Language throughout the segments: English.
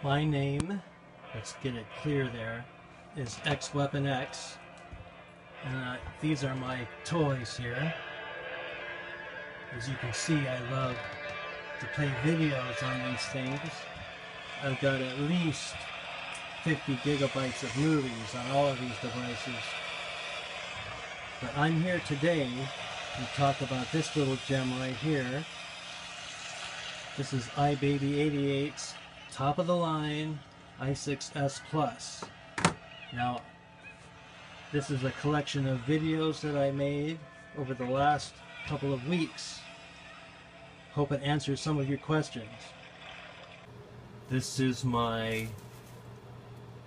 My name, let's get it clear there, is X Weapon X, and these are my toys here. As you can see, I love to play videos on these things. I've got at least 50 gigabytes of movies on all of these devices. But I'm here today to talk about this little gem right here. This is iBaby888's top of the line i6S Plus. Now, this is a collection of videos that I made over the last couple of weeks. Hope it answers some of your questions. This is my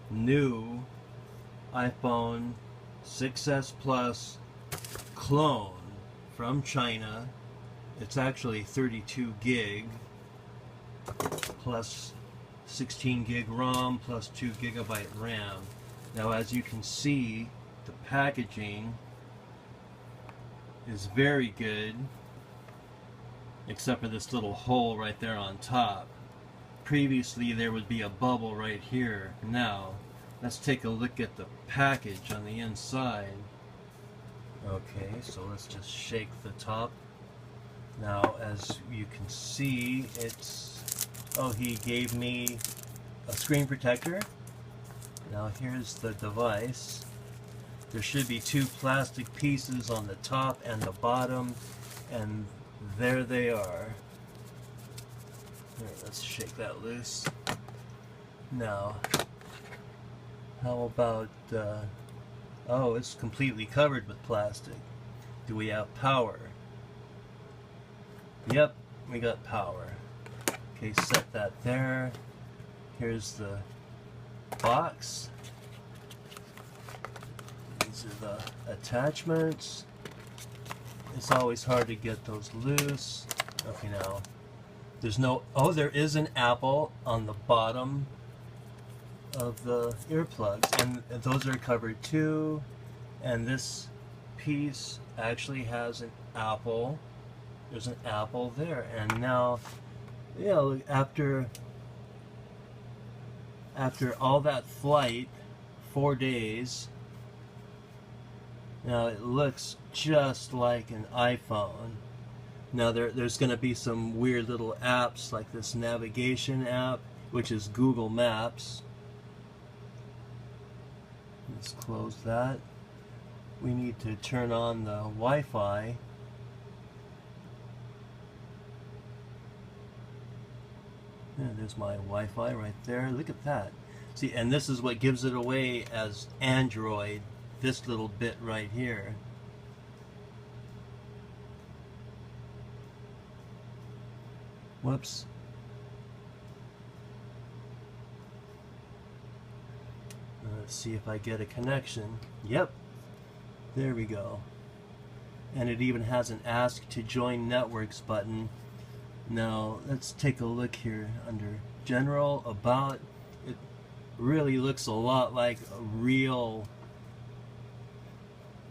new iPhone 6S Plus clone from China. It's actually 32 gig plus 16 gig ROM plus 2 gigabyte RAM. Now, as you can see, the packaging is very good, except for this little hole right there on top. Previously there would be a bubble right here. Now let's take a look at the package on the inside. Okay, so let's just shake the top. Now, as you can see, he gave me a screen protector. Now here's the device. There should be two plastic pieces on the top and the bottom, and there they are. Here, let's shake that loose. Now, how about, oh, it's completely covered with plastic. Do we have power? Yep, we got power. Okay, set that there. Here's the box. These are the attachments. It's always hard to get those loose. Okay, now there's no, oh, there is an Apple on the bottom of the earplugs, and those are covered too. And this piece actually has an Apple. There's an Apple there. And now, you know, after all that flight, 4 days, now it looks just like an iPhone. Now there's going to be some weird little apps like this navigation app, which is Google Maps. Let's close that. We need to turn on the Wi-Fi. Yeah, there's my Wi-Fi right there. Look at that. See, and this is what gives it away as Android. This little bit right here. Whoops. Let's see if I get a connection. Yep. There we go. And it even has an Ask to Join Networks button. Now, let's take a look here under General, About. It really looks a lot like a real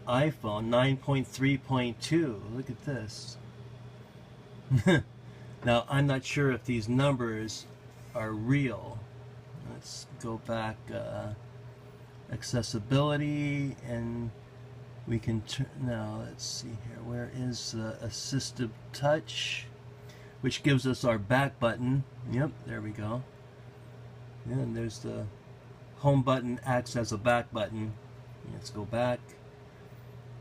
iPhone 9.3.2. Look at this. Now, I'm not sure if these numbers are real. Let's go back, accessibility, and we can turn, now let's see here, where is the assistive touch, which gives us our back button. Yep, there we go. And there's the home button, acts as a back button. Let's go back.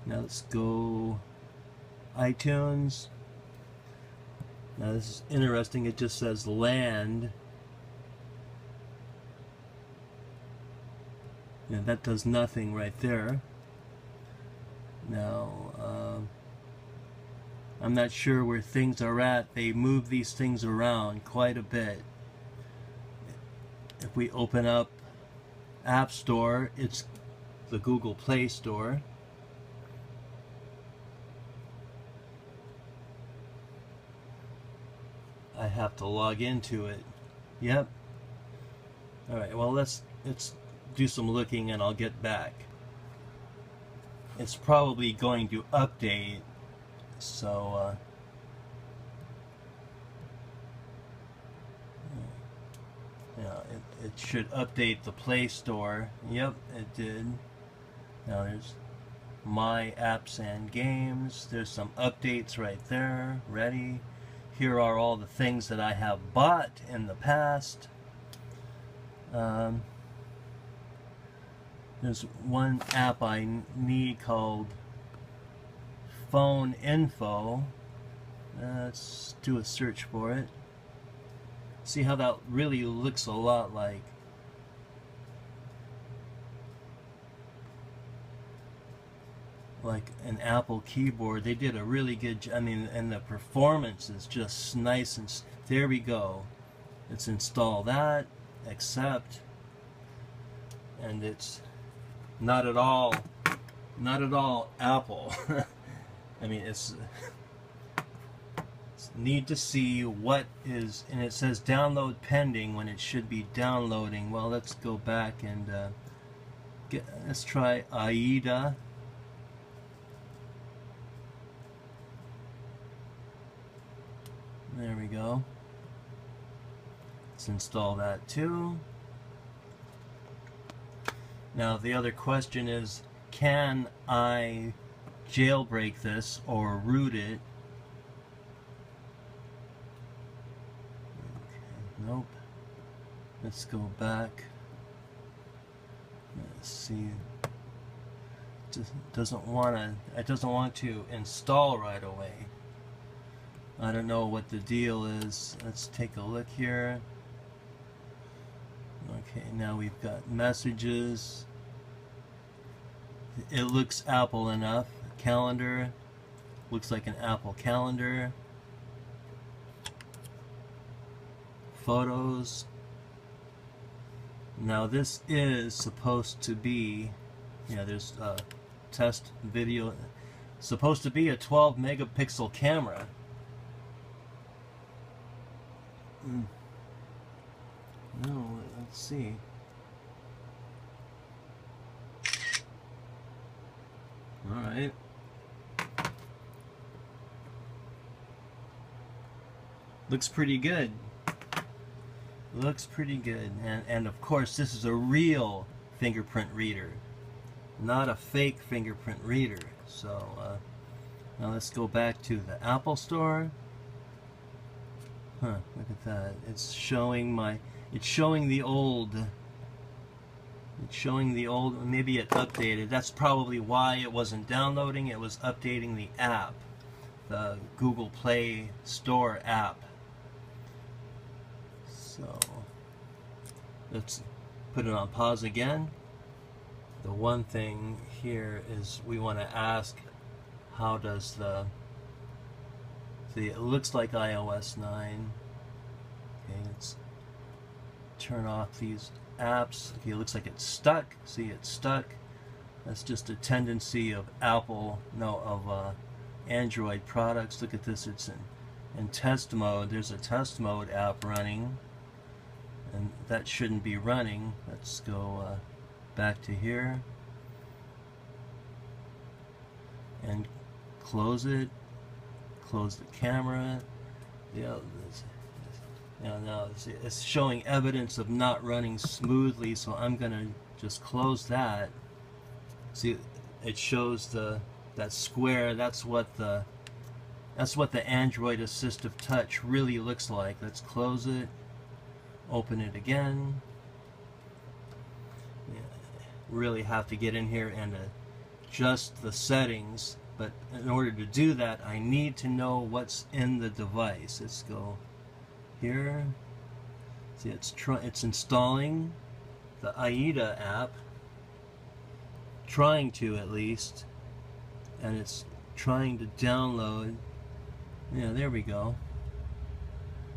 Now let's go iTunes. Now this is interesting, it just says land. Yeah, that does nothing right there. Now, I'm not sure where things are at. They move these things around quite a bit. If we open up App Store, it's the Google Play Store. I have to log into it. Yep. Alright, well let's do some looking and I'll get back. It's probably going to update, so Yeah, it should update the Play Store. Yep, it did. Now there's my apps and games. There's some updates right there, ready. Here are all the things that I have bought in the past. There's one app I need called Phone Info. Let's do a search for it. See how that really looks a lot like an Apple keyboard. They did a really good job. I mean, and the performance is just nice. And there we go. Let's install that, accept, and it's not at all Apple. I mean, it's need to see what is, and it says download pending when it should be downloading. Well, let's go back and let's try AIDA. There we go. Let's install that too. Now the other question is, can I jailbreak this or root it? Okay, nope. Let's go back. Let's see. It doesn't want to install right away. I don't know what the deal is. Let's take a look here. Okay, now we've got messages. It looks Apple enough. Calendar. Looks like an Apple calendar. Photos. Now this is supposed to be, yeah, there's a test video. Supposed to be a 12 megapixel camera. No, let's see. Alright. Looks pretty good. Looks pretty good. And of course, this is a real fingerprint reader, not a fake fingerprint reader. So now let's go back to the Apple Store. Huh, look at that. It's showing the old, maybe it updated. That's probably why it wasn't downloading. It was updating the app, the Google Play Store app. So let's put it on pause again. The one thing here is we want to ask, how does the, see, it looks like iOS 9. Okay, let's turn off these apps. Okay, it looks like it's stuck. See, it's stuck. That's just a tendency of Apple, of Android products. Look at this, it's in test mode. There's a test mode app running, and that shouldn't be running. Let's go back to here and close it. Close the camera. Yeah, now it's showing evidence of not running smoothly, so I'm gonna just close that. See, it shows that square. That's what the Android Assistive Touch really looks like. Let's close it. Open it again. Yeah, really have to get in here and adjust the settings. But in order to do that, I need to know what's in the device. Let's go here. See, it's installing the AIDA app, trying to at least, and it's trying to download. Yeah, there we go.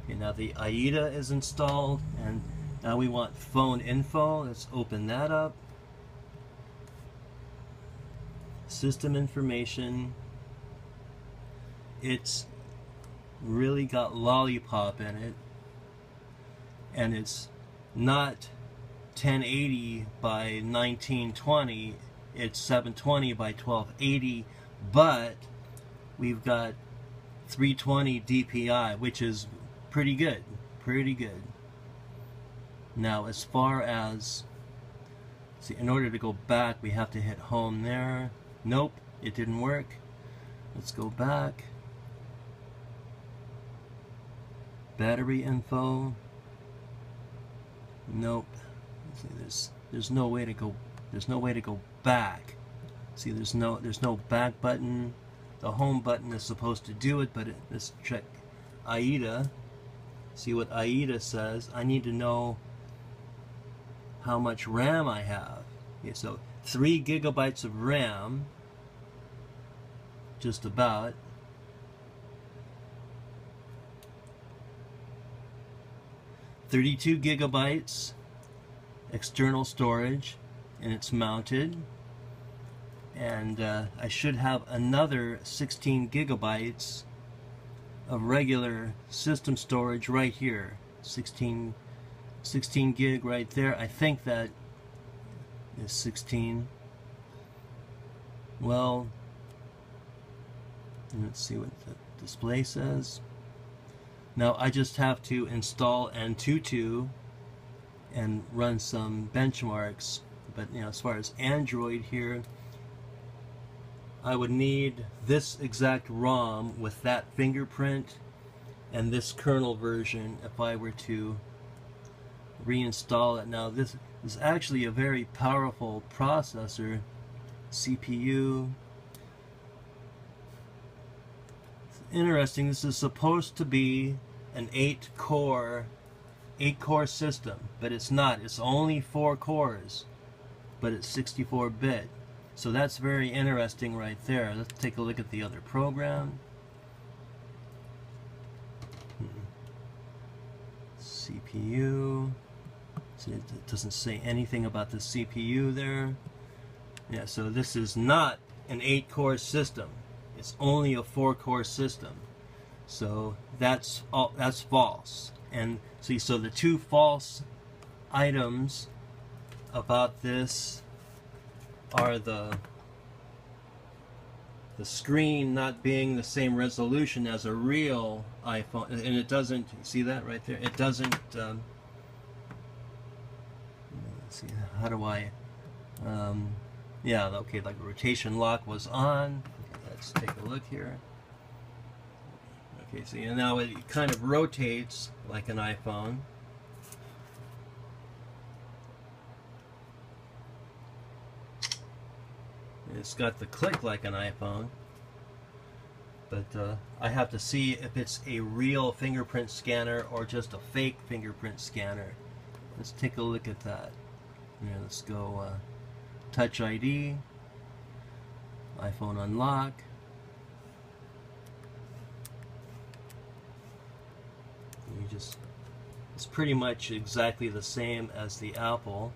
Okay, now the AIDA is installed, and now we want phone info. Let's open that up. System information. It's really got lollipop in it, and it's not 1080 by 1920, it's 720 by 1280, but we've got 320 DPI, which is pretty good. Now as far as, see, in order to go back we have to hit home there. Nope, it didn't work. Let's go back. Battery info. Nope. See, there's no way to go. There's no way to go back. See, there's no back button. The home button is supposed to do it, but let's check AIDA. See what AIDA says. I need to know how much RAM I have. Okay, so 3 gigabytes of RAM, just about. $32 gigabytes external storage, and it's mounted. And I should have another 16 gigabytes of regular system storage right here. 16 gig right there. I think that is 16. Well, let's see what the display says. Now I just have to install Antutu and run some benchmarks. But you know, as far as Android here, I would need this exact ROM with that fingerprint and this kernel version if I were to reinstall it. Now this is actually a very powerful processor, CPU. It's interesting, this is supposed to be an 8-core system, but it's not. It's only 4 cores, but it's 64-bit. So that's very interesting right there. Let's take a look at the other program. CPU. See, it doesn't say anything about the CPU there. Yeah, so this is not an 8-core system. It's only a 4-core system. So that's false. And see, so the two false items about this are the screen not being the same resolution as a real iPhone, and it doesn't, see that right there? It doesn't, let's see, how do I, yeah, okay, like rotation lock was on. Okay, let's take a look here. Okay, see, and now it kind of rotates like an iPhone. It's got the click like an iPhone, but I have to see if it's a real fingerprint scanner or just a fake fingerprint scanner. Let's take a look at that. Yeah, let's go Touch ID, iPhone unlock. It's pretty much exactly the same as the Apple.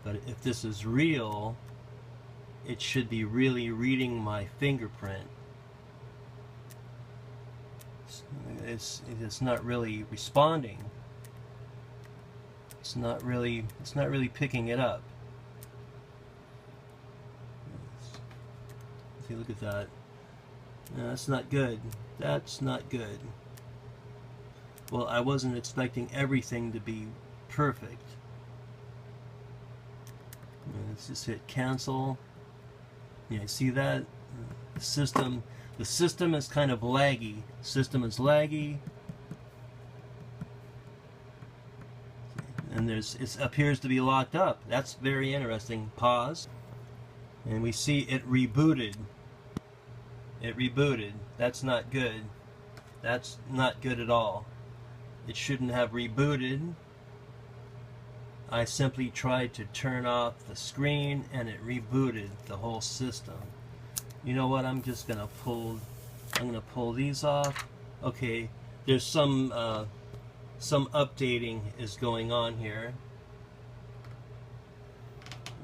But if this is real, it should be really reading my fingerprint. It's not really responding. It's not really picking it up. See, look at that. No, that's not good. That's not good. Well, I wasn't expecting everything to be perfect. Let's just hit cancel. Yeah, see that? The system is kind of laggy. System is laggy. And it appears to be locked up. That's very interesting. Pause. And we see it rebooted. It rebooted. That's not good. That's not good at all. It shouldn't have rebooted. I simply tried to turn off the screen and it rebooted the whole system. You know what? I'm gonna pull these off. Okay, there's some updating is going on here.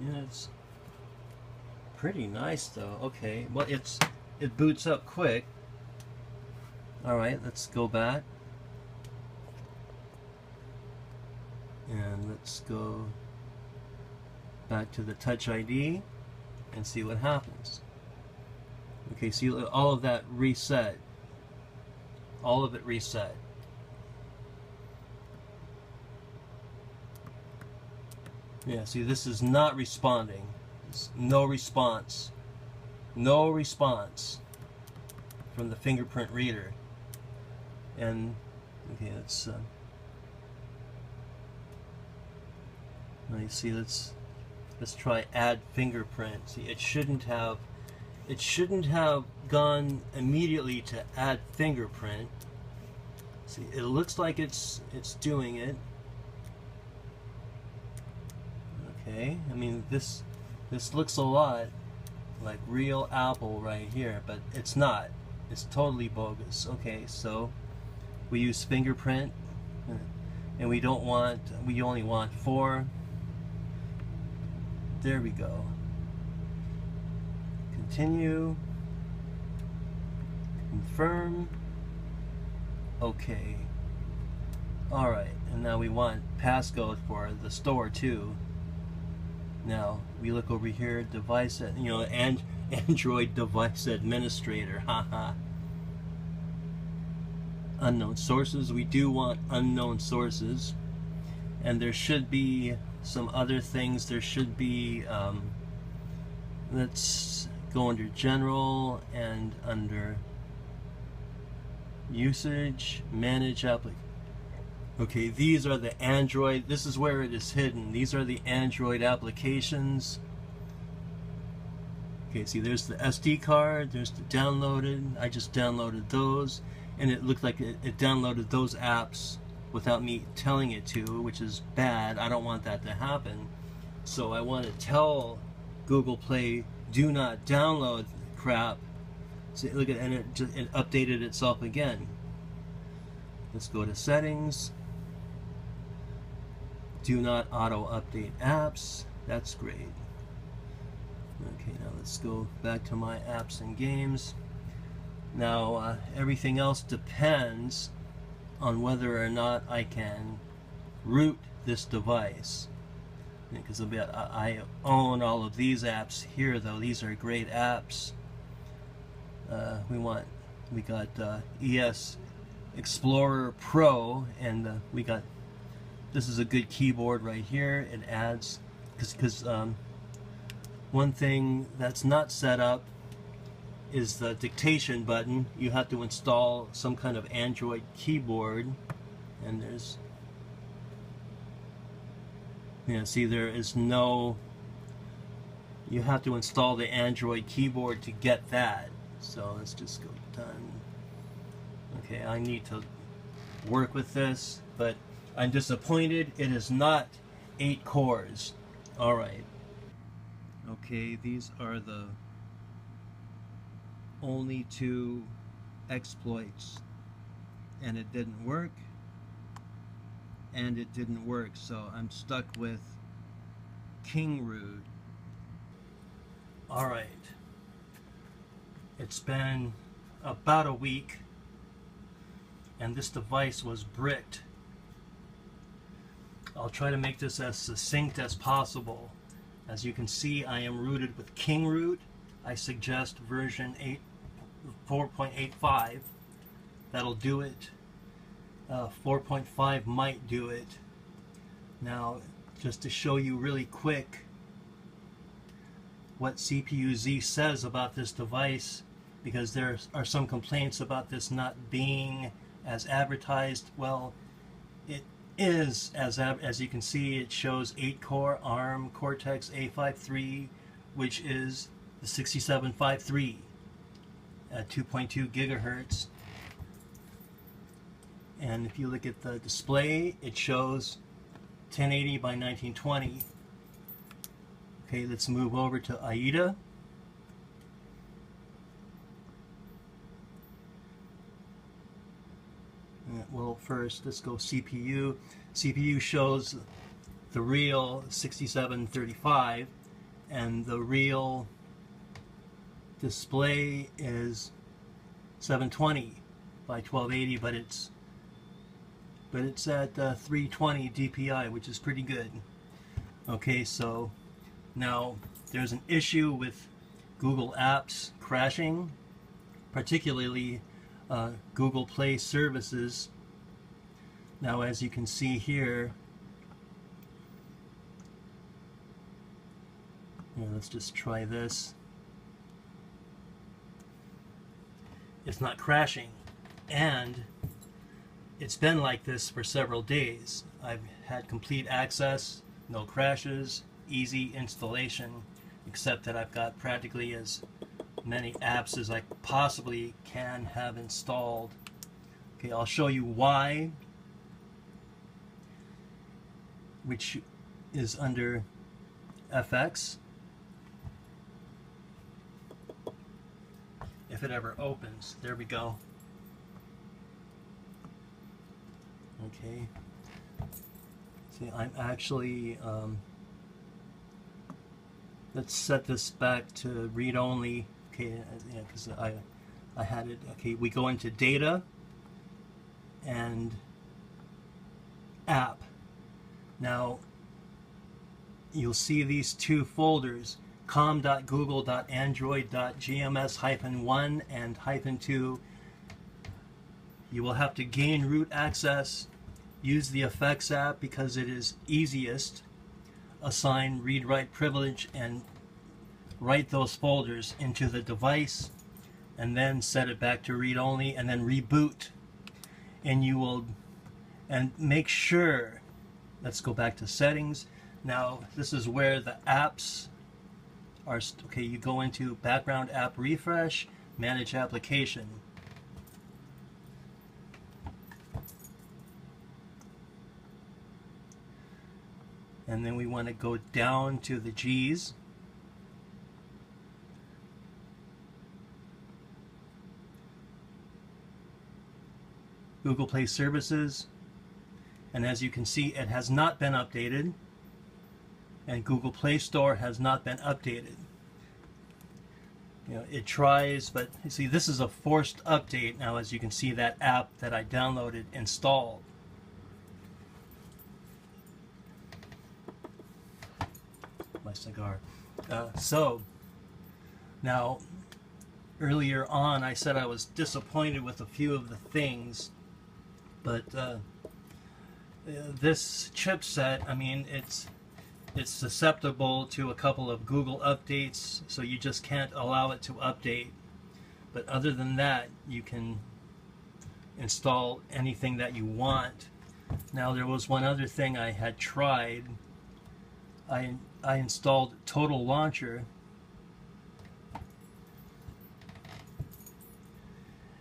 Yeah, it's pretty nice though. Okay, well it boots up quick. All right, let's go back. And let's go back to the Touch ID and see what happens. Okay, see, all of that reset. All of it reset. Yeah, see, this is not responding. It's no response. No response from the fingerprint reader. And okay, let's let me see. Let's try add fingerprint. See, it shouldn't have gone immediately to add fingerprint. See, it looks like it's doing it. Okay, I mean this looks a lot like real Apple right here, but it's not. It's totally bogus. Okay, so we use fingerprint, and we only want 4. There we go. Continue. Confirm. Okay. Alright, and now we want passcode for the store too. Now we look over here, device, Android device administrator. Haha. Unknown sources. We do want unknown sources, and there should be some other things. There should be let's go under general and under usage, manage application. Okay, these are the Android, this is where it is hidden. These are the Android applications. Okay, see, there's the SD card, there's the downloaded. I just downloaded those, and it looked like it downloaded those apps without me telling it to, which is bad. I don't want that to happen. So I want to tell Google Play, do not download crap. So look at, and it updated itself again. Let's go to settings. Do not auto update apps. That's great. Okay, now let's go back to my apps and games. Now everything else depends on whether or not I can root this device. Because I own all of these apps here, though. These are great apps. We got ES Explorer Pro, and we got, this is a good keyboard right here. It adds, because one thing that's not set up is the dictation button. You have to install some kind of Android keyboard, and there's, see, there is no, you have to install the Android keyboard to get that. So let's just go done. Okay, I need to work with this, but I'm disappointed. It is not 8 cores. Alright. Okay, these are the only 2 exploits. And it didn't work. And it didn't work, so I'm stuck with Kingroot. Alright. It's been about a week, and this device was bricked. I'll try to make this as succinct as possible. As you can see, I am rooted with Kingroot. I suggest version 4.85. That'll do it. 4.5 might do it. Now, just to show you really quick what CPU-Z says about this device, because there are some complaints about this not being as advertised. Well, it is, as you can see, it shows 8-core ARM Cortex A53, which is the 6753 at 2.2 gigahertz. And if you look at the display, it shows 1080 by 1920. Okay, let's move over to AIDA. Well, first, let's go CPU. CPU shows the real 6735, and the real display is 720 by 1280, but it's at 320 DPI, which is pretty good. Okay, so now there's an issue with Google Apps crashing, particularly Google Play services. Now, as you can see here, Here, let's just try this. It's not crashing, and it's been like this for several days. I've had complete access, no crashes, easy installation, except that I've got practically as many apps as I possibly can have installed. Okay, I'll show you why, which is under FX. If it ever opens, there we go. Okay. See, I'm actually, let's set this back to read only. Okay, yeah, because I had it. Okay, we go into data and app. Now, you'll see these two folders, com.google.android.gms-1 and -2. You will have to gain root access, use the effects app because it is easiest, assign read-write privilege, and write those folders into the device, and then set it back to read-only, and then reboot. And you will, and make sure, let's go back to settings. Now, this is where the apps are. Okay, you go into background app refresh, manage application. And then we want to go down to the G's. Google Play Services. And as you can see, it has not been updated. And Google Play Store has not been updated. You know, it tries, but you see, this is a forced update. Now, as you can see, that app that I downloaded installed. My cigar. So, now, earlier on, I said I was disappointed with a few of the things, but this chipset, I mean, it's susceptible to a couple of Google updates, so you just can't allow it to update. But other than that, you can install anything that you want. Now, there was one other thing I had tried. I installed Total Launcher,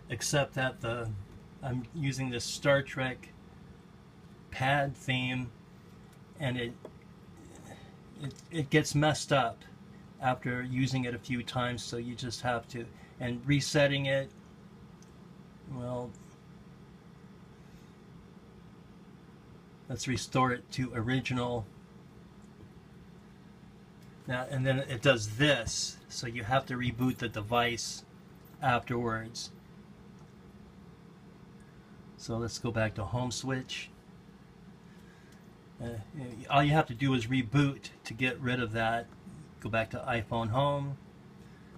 except that I'm using this Star Trek pad theme, and it gets messed up after using it a few times, so you just have to, and resetting it, well, let's restore it to original. Now, and then it does this, so you have to reboot the device afterwards. So let's go back to home switch. All you have to do is reboot to get rid of that. Go back to iPhone home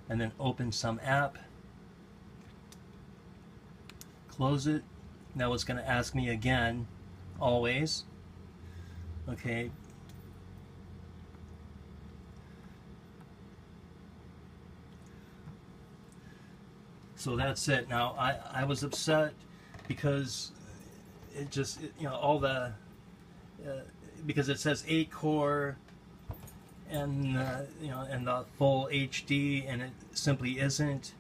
and then open some app. Close it. Now it's going to ask me again, always. Okay. So that's it. Now I was upset because it just, you know, all the because it says 8-core and you know, and the full HD, and it simply isn't,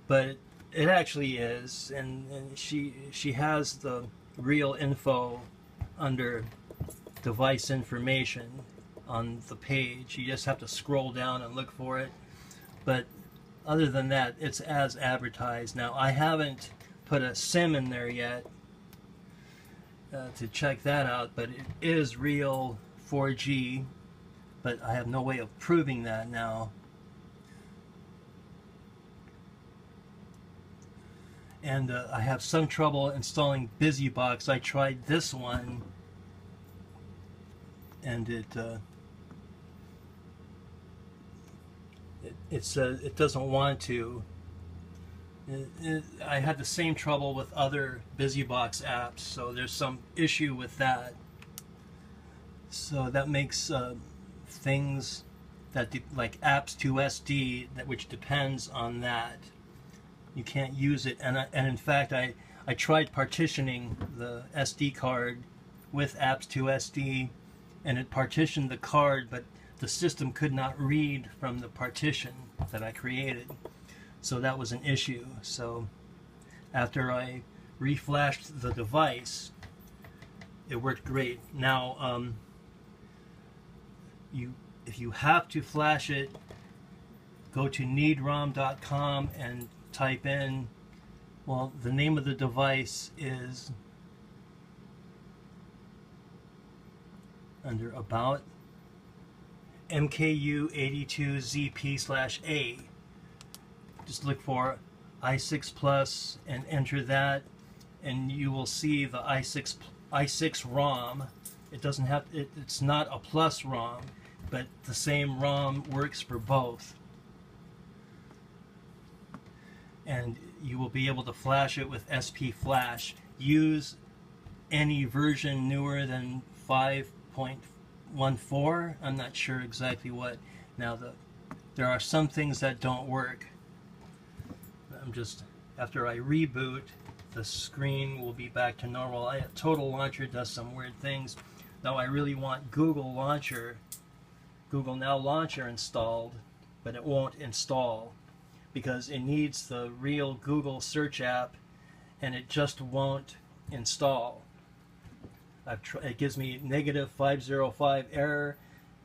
but it actually is, and she has the real info under device information on the page. You just have to scroll down and look for it, but other than that, it's as advertised. Now, I haven't put a SIM in there yet to check that out, but it is real 4G, but I have no way of proving that now. And I have some trouble installing BusyBox. I tried this one, and it says it doesn't want to. I had the same trouble with other BusyBox apps, so there's some issue with that. So that makes things like apps to SD, which depends on that. You can't use it, and in fact I tried partitioning the SD card with apps to SD, and it partitioned the card, but the system could not read from the partition that I created, so that was an issue. So after I reflashed the device, it worked great. Now if you have to flash it, go to needrom.com and type in, well, the name of the device is under About, MKU82ZP/A. Just look for i6 Plus and enter that, and you will see the i6 ROM. It doesn't have, it's not a Plus ROM, but the same ROM works for both. And you will be able to flash it with SP Flash. Use any version newer than 5.14. I'm not sure exactly what. Now there are some things that don't work. After I reboot, the screen will be back to normal. Total Launcher does some weird things. Now I really want Google Now Launcher installed, but it won't install because it needs the real Google search app, and it just won't install. It gives me -505 error,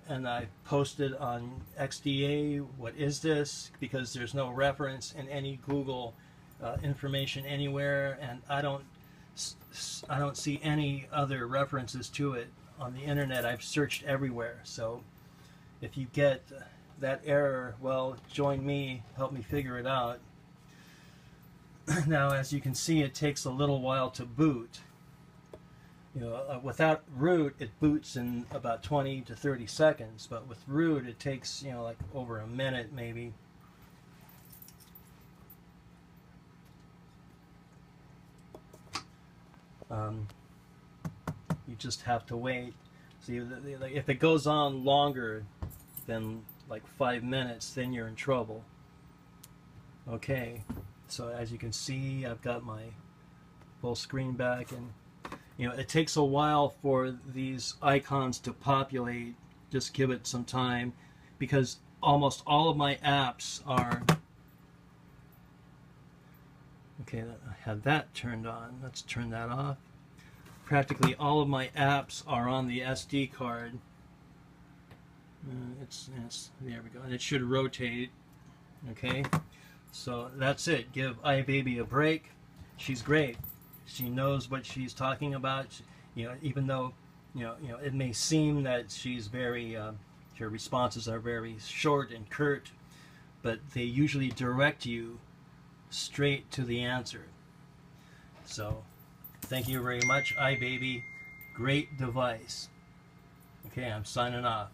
and I posted on XDA, what is this? Because there's no reference in any Google information anywhere, and I don't see any other references to it on the internet. I've searched everywhere. So if you get that error, well, join me, help me figure it out. Now, as you can see, it takes a little while to boot. Without root, it boots in about 20 to 30 seconds, but with root, it takes, like over a minute maybe. You just have to wait. See, if it goes on longer than like 5 minutes, then you're in trouble. Okay, so as you can see, I've got my full screen back, and it takes a while for these icons to populate. Just give it some time, because almost all of my apps are... Okay, I had that turned on. Let's turn that off. Practically all of my apps are on the SD card. There we go, and it should rotate. Okay, so that's it. Give iBaby a break. She's great. She knows what she's talking about. Even though it may seem that she's very her responses are very short and curt, but they usually direct you straight to the answer. So thank you very much, iBaby. Great device. Okay, I'm signing off.